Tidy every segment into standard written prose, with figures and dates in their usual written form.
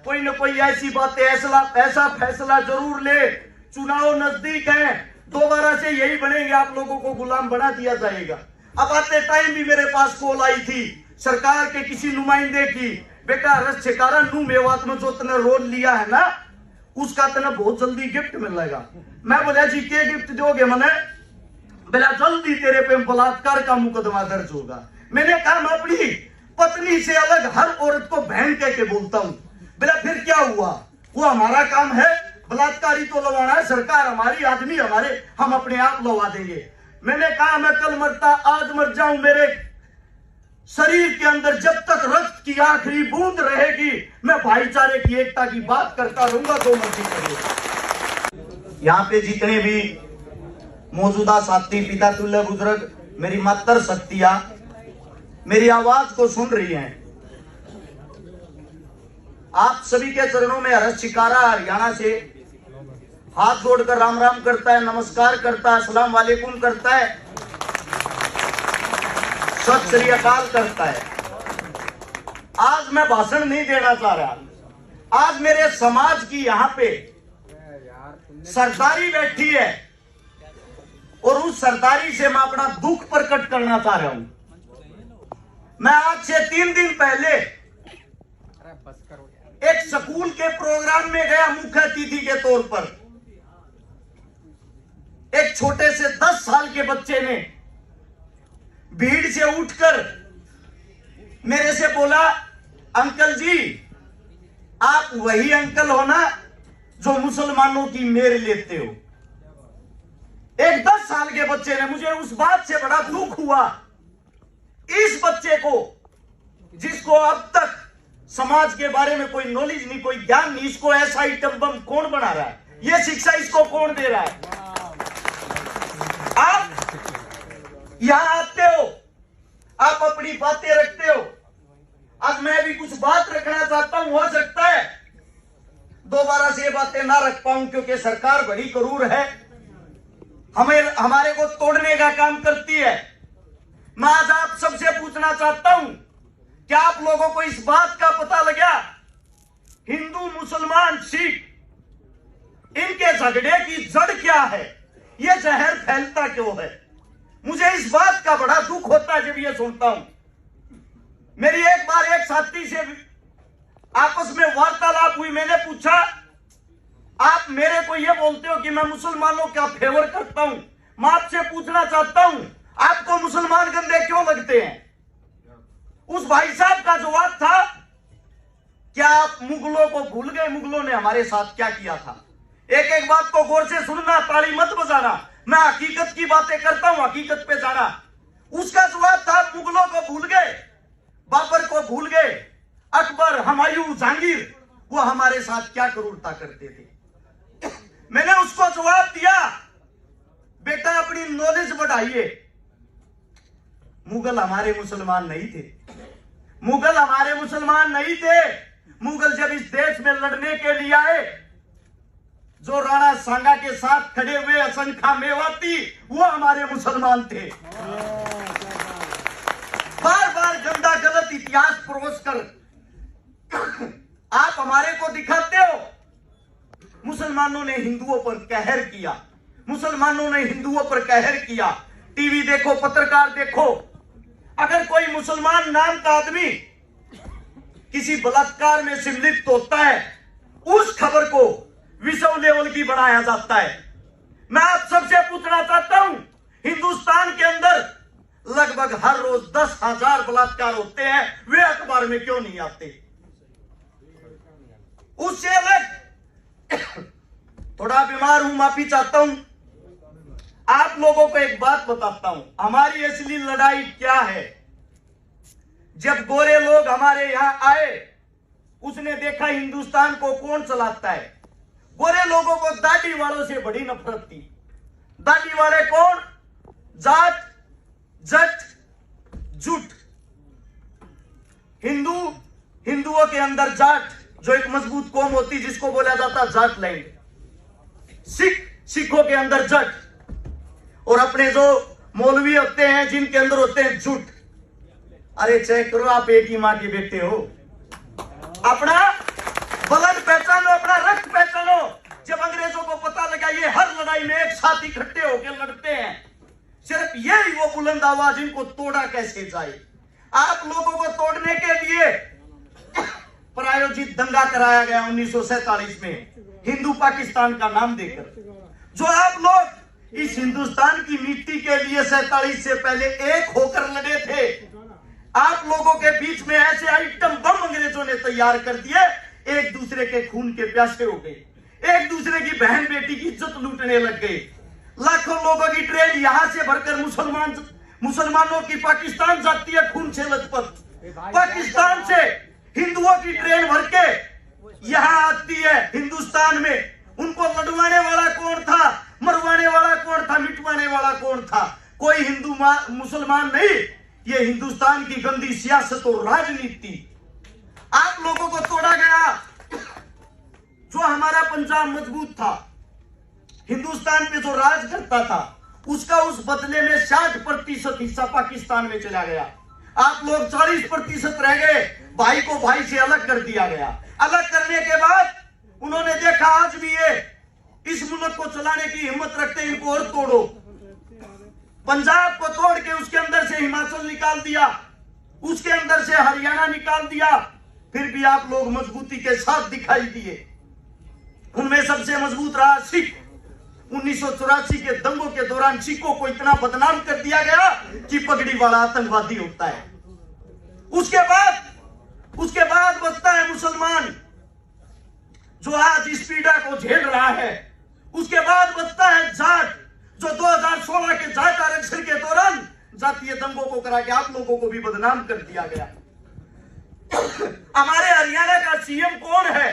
कोई न कोई ऐसी बातें ऐसा फैसला जरूर ले। चुनाव नजदीक है, दोबारा से यही बनेंगे, आप लोगों को गुलाम बना दिया जाएगा। अब आते टाइम भी मेरे पास कॉल आई थी सरकार के किसी नुमाइंदे की, बेटा रस छिकारा नू मेवात में जो तने रोल लिया है ना, उसका तने बहुत जल्दी गिफ्ट मिलेगा। मैं बोला जी क्या गिफ्ट दोगे मने? बोला जल्दी तेरे पे बलात्कार का मुकदमा दर्ज होगा। मैंने कहा मैं अपनी पत्नी से अलग हर औरत को बहन कह के बोलता हूँ। बोला फिर क्या हुआ? वो हमारा काम है, बलात्कारी तो लवाना है, सरकार हमारी, आदमी हमारे, हम अपने आप लवा देंगे। मैंने कहा मैं कल मरता आज मर जाऊं, मेरे शरीर के अंदर जब तक रक्त की आखिरी बूंद रहेगी मैं भाईचारे की एकता की बात करता रहूंगा, तो मर्जी करिए। यहाँ पे जितने भी मौजूदा साथी पिता तुल्य बुजुर्ग, मेरी मातर शक्तियां मेरी आवाज को सुन रही हैं, आप सभी के चरणों में हर्ष शिकारा हरियाणा से हाथ जोड़कर राम राम करता है, नमस्कार करता है, अस्सलाम वालेकुम करता है, सत श्री अकाल करता है। आज मैं भाषण नहीं देना चाह रहा, आज मेरे समाज की यहाँ पे सरदारी बैठी है और उस सरदारी से मैं अपना दुख प्रकट करना चाह रहा हूं। मैं आज से 3 दिन पहले एक स्कूल के प्रोग्राम में गया मुख्य अतिथि के तौर पर। एक छोटे से 10 साल के बच्चे ने भीड़ से उठकर मेरे से बोला, अंकल जी आप वही अंकल हो ना जो मुसलमानों की मेर लेते हो। एक 10 साल के बच्चे ने, मुझे उस बात से बड़ा दुख हुआ। इस बच्चे को, जिसको अब तक समाज के बारे में कोई नॉलेज नहीं, कोई ज्ञान नहीं, इसको ऐसा आइटम बम कौन बना रहा है? ये शिक्षा इसको कौन दे रहा है? आप यहां आते हो, आप अपनी बातें रखते हो, आज मैं भी कुछ बात रखना चाहता हूं। हो सकता है दोबारा से ये बातें ना रख पाऊं क्योंकि सरकार बड़ी क्रूर है, हमारे को तोड़ने का काम करती है। मैं आज आप सबसे पूछना चाहता हूं, क्या आप लोगों को इस बात का पता लगा हिंदू मुसलमान सिख इनके झगड़े की जड़ क्या है? ये जहर फैलता क्यों है? मुझे इस बात का बड़ा दुख होता है जब ये सुनता हूं। मेरी एक बार एक साथी से आपस में वार्तालाप हुई, मैंने पूछा आप मेरे को ये बोलते हो कि मैं मुसलमानों का फेवर करता हूं, मैं आपसे पूछना चाहता हूं आपको मुसलमान गंदे क्यों लगते हैं? उस भाई साहब का जवाब था, क्या आप मुगलों को भूल गए? मुगलों ने हमारे साथ क्या किया था? एक एक बात को गौर से सुनना, ताली मत बजाना, मैं हकीकत की बातें करता हूं, हकीकत पे जाना। उसका जवाब था मुगलों को भूल गए, बाबर को भूल गए, अकबर, हुमायूं, जहांगीर, वो हमारे साथ क्या क्रूरता करते थे। मैंने उसको जवाब दिया, बेटा अपनी नॉलेज बढ़ाइए। मुगल हमारे मुसलमान नहीं थे, मुगल हमारे मुसलमान नहीं थे। मुगल जब इस देश में लड़ने के लिए आए, जो राणा सांगा के साथ खड़े हुए असंख्या मेवाती, वो हमारे मुसलमान थे। बार बार गंदा गलत इतिहास परोस कर आप हमारे को दिखाते हो मुसलमानों ने हिंदुओं पर कहर किया, मुसलमानों ने हिंदुओं पर कहर किया। टीवी देखो, पत्रकार देखो, अगर कोई मुसलमान नाम का आदमी किसी बलात्कार में सम्मिलित होता है, उस खबर को विश्व लेवल की बनाया जाता है। मैं आप सबसे पूछना चाहता हूं, हिंदुस्तान के अंदर लगभग हर रोज 10,000 बलात्कार होते हैं, वे अखबार में क्यों नहीं आते? उससे अलग थोड़ा बीमार हूं, माफी चाहता हूं। आप लोगों को एक बात बताता हूं, हमारी असली लड़ाई क्या है। जब गोरे लोग हमारे यहां आए, उसने देखा हिंदुस्तान को कौन चलाता है। गोरे लोगों को दाढ़ी वालों से बड़ी नफरत थी। दाढ़ी वाले कौन? जाट, जट, जुट। हिंदुओं के अंदर जाट, जो एक मजबूत कौम होती जिसको बोला जाता जाट लैंड। सिखों के अंदर जट, और अपने जो मौलवी होते हैं जिनके अंदर होते हैं जुट। अरे चेक करो, आप एक ही मां के बेटे हो। अपना साथ इकट्ठे होकर लड़ते हैं। सिर्फ यही वो बुलंद आवाज, इनको तोड़ा कैसे जाए। आप लोगों को तोड़ने के लिए प्रायोजित दंगा कराया गया 1947 में, हिंदू पाकिस्तान का नाम देकर। जो आप लोग इस हिंदुस्तान की मिट्टी के लिए 47 से पहले एक होकर लड़े थे, आप लोगों के बीच में ऐसे आइटम बम अंग्रेजों ने तैयार कर दिए, एक दूसरे के खून के प्यासे हो गए, एक दूसरे की बहन बेटी की इज्जत लूटने लग गए। लाखों लोगों की ट्रेन यहां से भरकर मुसलमानों की पाकिस्तान जाती है खून से लथपथ, पाकिस्तान से हिंदुओं की ट्रेन भर के यहां आती है हिंदुस्तान में। उनको लड़वाने वाला कौन था, मरवाने वाला कौन था, मिटवाने वाला कौन था? कोई हिंदू मुसलमान नहीं, ये हिंदुस्तान की गंदी सियासत और राजनीति। आप लोगों को तोड़ा गया। जो हमारा पंजाब मजबूत था, हिंदुस्तान पे जो राज करता था, उसका उस बदले में 60% हिस्सा पाकिस्तान में चला गया। आप लोग 40% रह गए, भाई को भाई से अलग कर दिया गया। अलग करने के बाद उन्होंने देखा आज भी ये इस मुल्क को चलाने की हिम्मत रखते, इनको और तोड़ो। पंजाब को तोड़ के उसके अंदर से हिमाचल निकाल दिया, उसके अंदर से हरियाणा निकाल दिया, फिर भी आप लोग मजबूती के साथ दिखाई दिए। उनमें सबसे मजबूत रहा सिख। 1984 के दंगों के दौरान सिखों को इतना बदनाम कर दिया गया कि पगड़ी वाला आतंकवादी होता है। उसके बाद बचता है मुसलमान, जो आज इस पीड़ा को झेल रहा है। उसके बाद बचता है जाट, जो 2016 के जाट आरक्षण के दौरान जातीय दंगों को करा के आप लोगों को भी बदनाम कर दिया गया। हमारे हरियाणा का सीएम कौन है,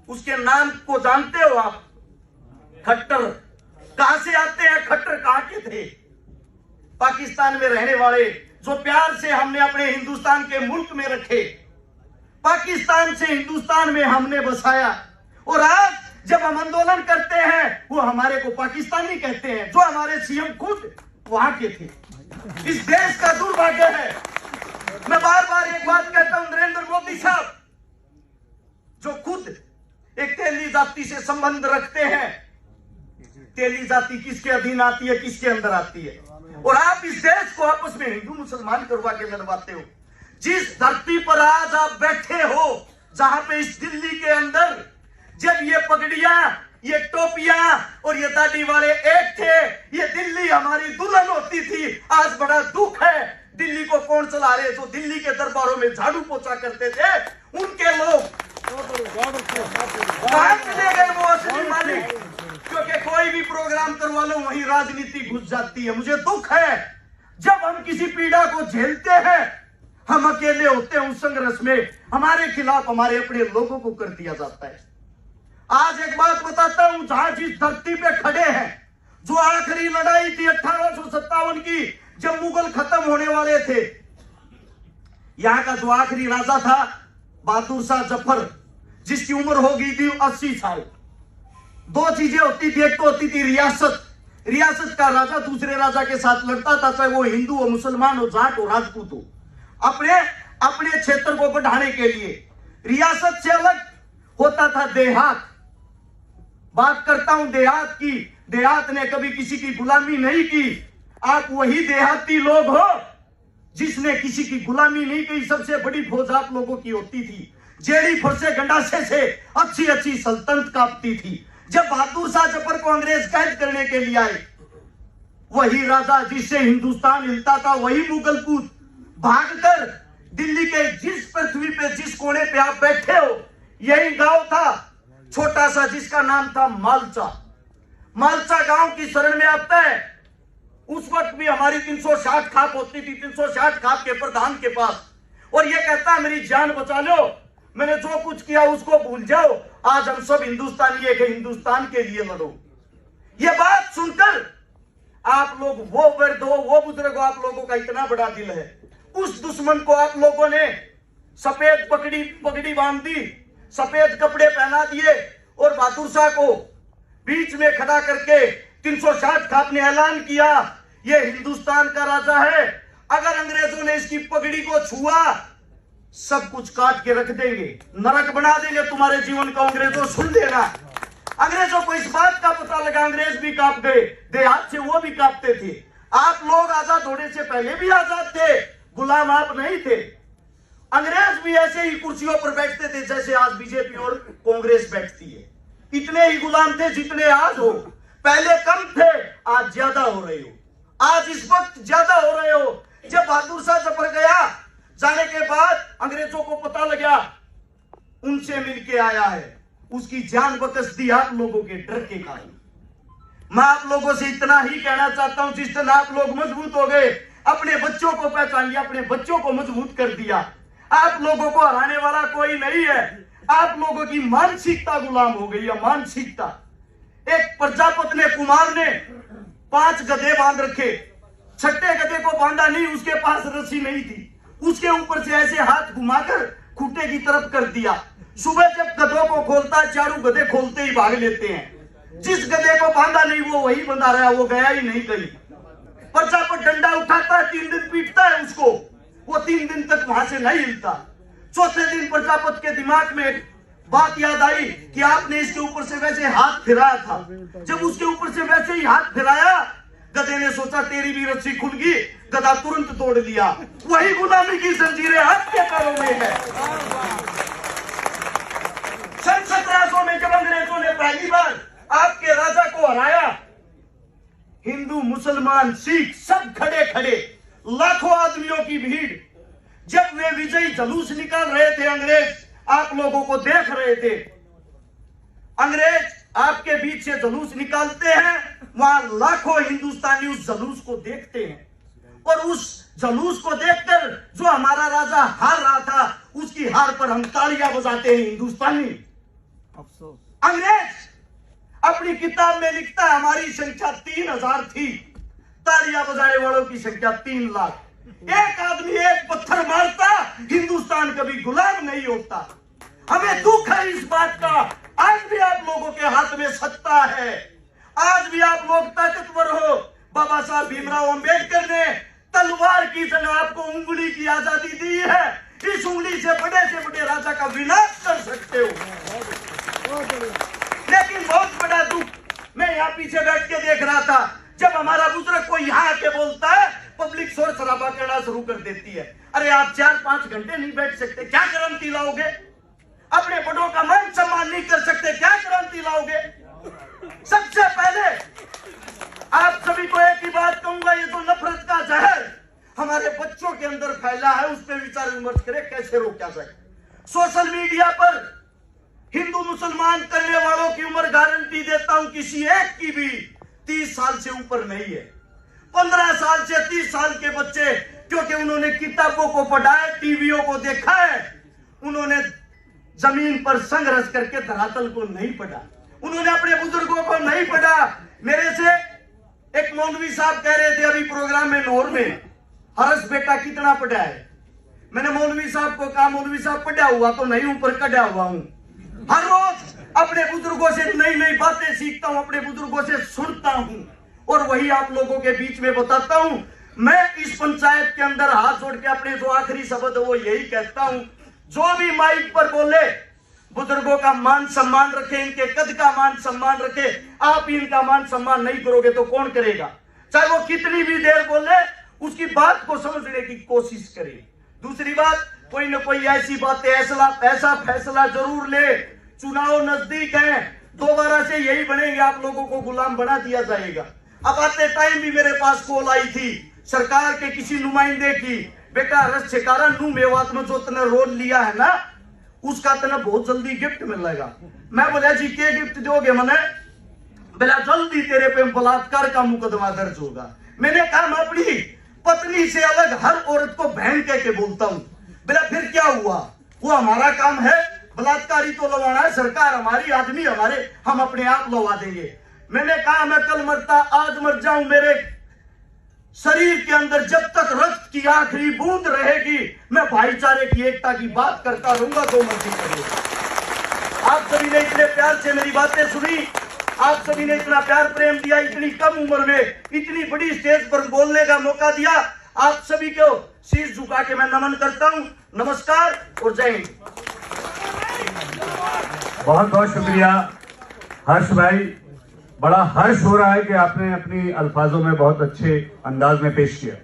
उसके नाम को जानते हो आप? खट्टर। कहां से आते हैं खट्टर, कहां के थे? पाकिस्तान में रहने वाले, जो प्यार से हमने अपने हिंदुस्तान के मुल्क में रखे, पाकिस्तान से हिंदुस्तान में हमने बसाया। और आज जब हम आंदोलन करते हैं, वो हमारे को पाकिस्तानी कहते हैं, जो हमारे सीएम खुद वहां के थे। इस देश का दुर्भाग्य है। मैं बार बार एक बात कहता हूं, नरेंद्र मोदी साहब, जो खुद एक तेली जाति से संबंध रखते हैं, तेली जाति किसके अधीन आती है, किसके अंदर आती है? और आप इस देश को आपस में हिंदू मुसलमान करवा के लड़वाते हो। जिस धरती पर आज आप बैठे हो, जहां पे इस दिल्ली के अंदर जब ये पगड़ियां, ये टोपियां और ये दाढ़ी वाले एक थे, ये दिल्ली हमारी दुल्हन होती थी। आज बड़ा दुख है, दिल्ली को कौन चला रहे? जो दिल्ली के दरबारों में झाड़ू पोछा करते थे, उनके लोग कहां चले गए वो असली मालिक? क्योंकि कोई भी प्रोग्राम करवा लो, वहीं राजनीति घुस जाती है। मुझे दुख है, जब हम किसी पीड़ा को झेलते हैं, हम अकेले होते हैं, उस संघर्ष में हमारे खिलाफ हमारे अपने लोगों को कर दिया जाता है। आज एक बात बताता हूं, जहां जिस धरती पे खड़े हैं, जो आखिरी लड़ाई थी 1857 की, जब मुगल खत्म होने वाले थे, यहां का जो आखिरी राजा था बहादुर शाह जफर, जिसकी उम्र हो गई थी 80 साल। दो चीजें होती थी, एक तो होती थी रियासत। रियासत का राजा दूसरे राजा के साथ लड़ता था, चाहे वो हिंदू हो, मुसलमान हो, जाट हो, राजपूत हो, अपने क्षेत्र को बढ़ाने के लिए। रियासत से अलग होता था देहात। बात करता हूं देहात की। देहात ने कभी किसी की गुलामी नहीं की। आप वही देहाती लोग हो जिसने किसी की गुलामी नहीं की। सबसे बड़ी फौज आप लोगों की होती थी, जेड़ी फरसे गंडासे से अच्छी अच्छी सल्तनत कांपती थी। जब बहादुर शाह जफर को अंग्रेज कैद करने के लिए आए, वही राजा जिससे हिंदुस्तान हिलता था, वही मुगल पूत भागकर दिल्ली के जिस पृथ्वी पे, जिस कोने पे आप बैठे हो, यही गांव था छोटा सा, जिसका नाम था मालचा। मालचा गांव की शरण में आता है। उस वक्त भी हमारी 360 खाप होती थी, 360 खाप के प्रधान के पास, और ये कहता है मेरी जान बचा लो, मैंने जो कुछ किया उसको भूल जाओ, आज हम सब हिंदुस्तानी एक हिंदुस्तान के लिए लड़ो। ये बात सुनकर आप लोग, वो वर्द हो, वो बुजुर्ग हो, आप लोगों का इतना बड़ा दिल है। उस दुश्मन को आप लोगों ने सफेद पगड़ी बांध दी, सफेद कपड़े पहना दिए, और बहादुर शाह को बीच में खड़ा करके 360 खाप ने ऐलान किया, ये हिंदुस्तान का राजा है। अगर अंग्रेजों ने इसकी पगड़ी को छुआ, सब कुछ काट के रख देंगे, नरक बना देंगे तुम्हारे जीवन को। अंग्रेजों सुन लेना, अंग्रेजों को इस बात का पता लगा, अंग्रेज भी कांप गए, देहात से वो भी कांपते थे। आप लोग आजाद होने से पहले भी आजाद थे, गुलाम आप नहीं थे। अंग्रेज भी ऐसे ही कुर्सियों पर बैठते थे जैसे आज बीजेपी और कांग्रेस बैठती है। इतने ही गुलाम थे जितने आज हो, पहले कम थे, आज ज्यादा हो रहे हो, आज इस वक्त ज्यादा हो रहे हो। जब बहादुर शाह जफर गया, जाने के बाद अंग्रेजों को पता लगा, उनसे मिलके आया है, उसकी जान बकस दी आप लोगों के डर के कारण। मैं आप लोगों से इतना ही कहना चाहता हूं, जिस तरह आप लोग मजबूत हो गए, अपने बच्चों को पहचान लिया, अपने बच्चों को मजबूत कर दिया। आप लोगों को हराने वाला कोई नहीं है। आप लोगों की मानसिकता गुलाम हो गई है, मानसिकता। एक प्रजापति कुमार ने 5 गधे बांध रखे, छठे गधे को बांधा नहीं, उसके पास रस्सी नहीं थी, उसके ऊपर से ऐसे हाथ घुमाकर खूंटे की तरफ कर दिया। सुबह जब गधों को खोलता, चारों गधे खोलते ही भाग लेते हैं। जिस गधे को बांधा नहीं वो वही बंधा रहा, वो गया ही नहीं कहीं। प्रजापति डंडा उठाता है, 3 दिन पीटता है उसको, वो 3 दिन तक वहां से नहीं हिलता। चौथे दिन प्रजापति के दिमाग में एक बात याद आई कि आपने इसके ऊपर से वैसे हाथ फिराया था। जब उसके ऊपर से वैसे ही हाथ फिराया, गधे ने सोचा तेरी भी रस्सी खुल गई, गधा तुरंत तोड़ दिया। वही गुलामी की जंजीरें आपके पैरों में है। सन 1700 में जब अंग्रेजों ने पहली बार आपके राजा को हराया, हिंदू मुसलमान सिख सब खड़े खड़े, लाखों आदमियों की भीड़, जब वे विजयी जुलूस निकाल रहे थे, अंग्रेज आप लोगों को देख रहे थे। अंग्रेज आपके बीच से जुलूस निकालते हैं, वहां लाखों हिंदुस्तानी उस जुलूस को देखते हैं, और उस जुलूस को देखकर जो हमारा राजा हार रहा था, उसकी हार पर हम तालियां बजाते हैं हिंदुस्तानी। अंग्रेज अपनी किताब में लिखता है हमारी संख्या 3000 थी, तालियां बजाने वालों की संख्या 3 लाख। एक आदमी एक पत्थर मारता, हिंदुस्तान कभी गुलाम नहीं होता। हमें दुख है इस बात का। आज भी आप लोगों के हाथ में सत्ता है, आज भी आप लोग ताकतवर हो। बाबा साहब भीमराव अंबेडकर ने तलवार की जगह आपको उंगली की आजादी दी है। इस उंगली से बड़े राजा का विनाश कर सकते हो। लेकिन बहुत बड़ा दुख, मैं यहाँ पीछे बैठ के देख रहा था, जब हमारा बुजुर्ग कोई यहाँ आके बोलता है, पब्लिक शोर शराबा करना शुरू कर देती है। अरे आप 4-5 घंटे नहीं बैठ सकते, क्या क्रांति लाओगे? अपने बड़ों का मान सम्मान नहीं कर सकते, क्या क्रांति लाओगे? सबसे पहले आप सभी को एक ही बात कहूंगा, ये तो नफरत का जहर हमारे बच्चों के अंदर फैला है, उस पर विचार विमर्श करें कैसे रोका जाए। सोशल मीडिया पर हिंदू मुसलमान करने वालों की उम्र गारंटी देता हूं किसी एक की भी 30 साल से ऊपर नहीं है। 15 साल से 30 साल के बच्चे, क्योंकि उन्होंने किताबों को पढ़ा है, टीवियों को देखा है, उन्होंने जमीन पर संघर्ष करके धरातल को नहीं पढ़ा, उन्होंने अपने बुजुर्गों को नहीं पढ़ा। मेरे से एक मौलवी साहब कह रहे थे अभी प्रोग्राम में नौर में, हर्ष बेटा कितना पढ़ा है? मैंने मौलवी साहब को कहा मौलवी साहब पढ़ा हुआ तो नहीं, ऊपर कढ़ा हुआ हूं। हर रोज अपने बुजुर्गों से नई नई बातें सीखता हूं, अपने बुजुर्गों से सुनता हूं, और वही आप लोगों के बीच में बताता हूं। मैं इस पंचायत के अंदर हाथ जोड़ के अपने जो आखिरी शब्द है वो यही कहता हूं, जो भी माइक पर बोले बुजुर्गों का मान सम्मान रखे, इनके कद का मान सम्मान रखे। आप इनका मान सम्मान नहीं करोगे तो कौन करेगा? चाहे वो कितनी भी देर बोले, उसकी बात को समझने की कोशिश करें। दूसरी बात, कोई न कोई ऐसी बातें ऐसा फैसला जरूर ले। चुनाव नजदीक है, दोबारा से यही बनेंगे, आप लोगों को गुलाम बना दिया जाएगा। अब आते टाइम भी मेरे पास कॉल आई थी सरकार के किसी नुमाइंदे की, बेटा रस छिकारा नू मेवात में जो तने रोल लिया है ना, उसका तने बहुत जल्दी गिफ्ट मिलेगा। मैं बोला जी क्या गिफ्ट दोगे? मैंने बोला जल्दी तेरे पे बलात्कार का मुकदमा दर्ज होगा। मैंने कहा मैं अपनी पत्नी से अलग हर औरत को बहन कह के बोलता हूँ। बोला फिर क्या हुआ? वो हमारा काम है, बलात्कारी तो लवाना है, सरकार हमारी, आदमी हमारे, हम अपने आप लवा देंगे। मैंने कहा मैं कल मरता आज मर जाऊं, मेरे शरीर के अंदर जब तक रक्त की आखिरी बूंद रहेगी, मैं भाईचारे की एकता की बात करता रहूंगा, जो मर्जी करिए। आप सभी ने इतने प्यार से मेरी बातें सुनी, आप सभी ने इतना प्यार प्रेम दिया, इतनी कम उम्र में इतनी बड़ी स्टेज पर बोलने का मौका दिया। आप सभी को शीश झुका के मैं नमन करता हूं। नमस्कार और जय हिंद। बहुत बहुत शुक्रिया। हर्ष भाई, बड़ा हर्ष हो रहा है कि आपने अपनी अल्फाजों में बहुत अच्छे अंदाज में पेश किया।